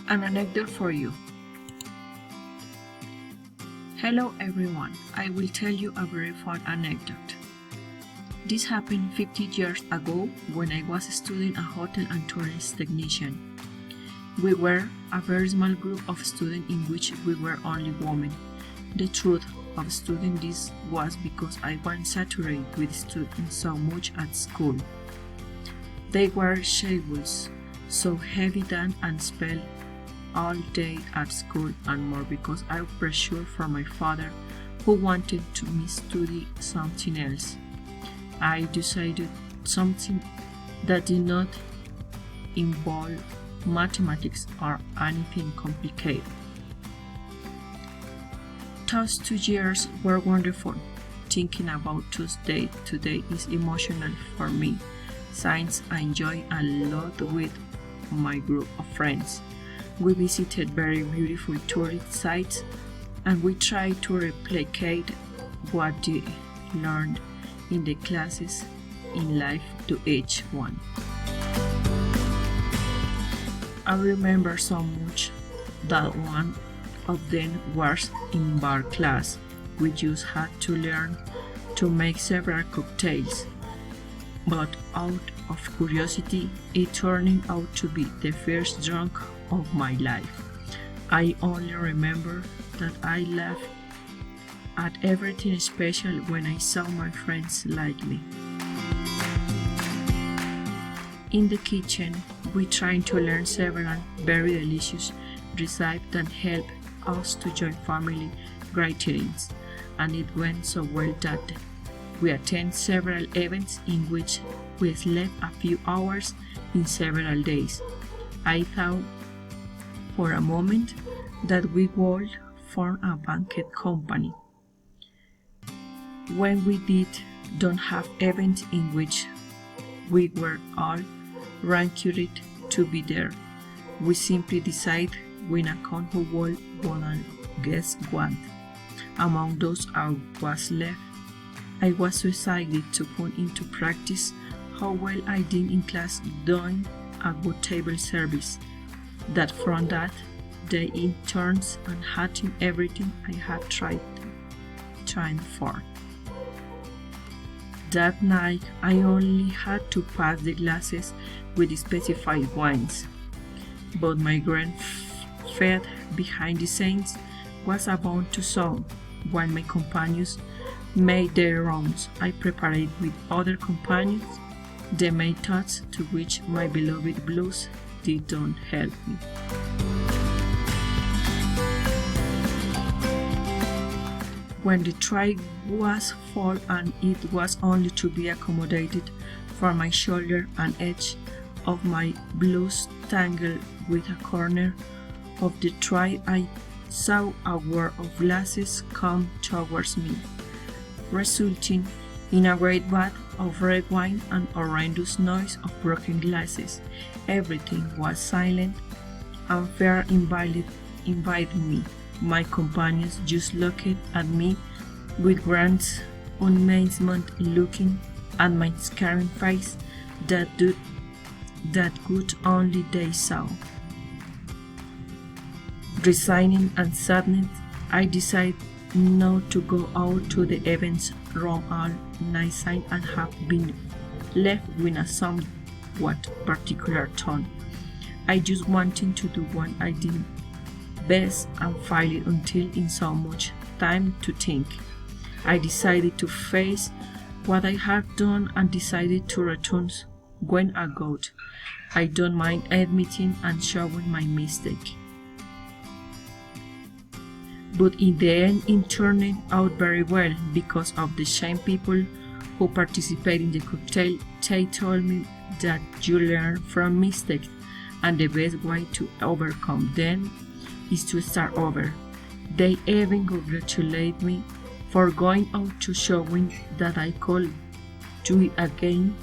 An anecdote for you. Hello everyone, I will tell you a very fun anecdote. This happened 50 years ago when I was studying a hotel and tourist technician. We were a very small group of students in which we were only women. The truth of studying this was because I was saturated with studying so much at school. They were schedules so heavy that and spent all day at school, and more because I was pressured from my father, who wanted me study something else. I decided something that did not involve mathematics or anything complicated. Those 2 years were wonderful. Thinking about Tuesday today is emotional for me, since I enjoy a lot with my group of friends. We visited very beautiful tourist sites, and we tried to replicate what they learned in the classes in life to each one. I remember so much that one of them was in bar class. We just had to learn to make several cocktails, but out of curiosity, it turned out to be the first drunk of my life. I only remember that I laughed at everything special when I saw my friends like me. In the kitchen, we tried to learn several very delicious recipes that help us to join family gatherings, and it went so well that we attended several events in which we slept a few hours in several days. I thought for a moment that we would form a banquet company. When we don't have events in which we were all ranked to be there, we simply decide when a con who would want to guess what. Among those I was left, I was so excited to put into practice how well I did in class doing a good table service, that from that day in turns and hatching everything I had tried for. That night I only had to pass the glasses with specified wines, but my grand-fed behind the scenes was about to sound while my companions made their rounds. I prepared with other companions the methods to which my beloved blues did not help me. When the tray was full and it was only to be accommodated for my shoulder and edge of my blouse tangled with a corner of the tray, I saw a word of glasses come towards me, resulting in a great bath of red wine and horrendous noise of broken glasses. Everything was silent, and fear invited me. My companions just looked at me with grand amazement, looking at my scaring face that good only they saw. Resigning and saddened, I decided not to go out to the events room all night and have been left with a somewhat particular tone. I just wanted to do what I did best and file it until in so much time to think. I decided to face what I had done and decided to return when I got. I don't mind admitting and showing my mistake. But in the end it turned out very well because of the same people who participated in the cocktail. They told me that you learn from mistakes and the best way to overcome them is to start over. They even congratulate me for going out to showing that I could do it again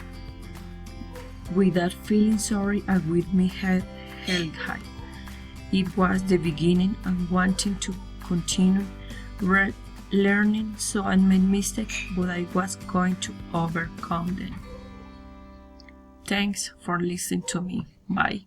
without feeling sorry and with my head held high. It was the beginning and wanting to continue learning, so I made mistakes, but I was going to overcome them. Thanks for listening to me. Bye.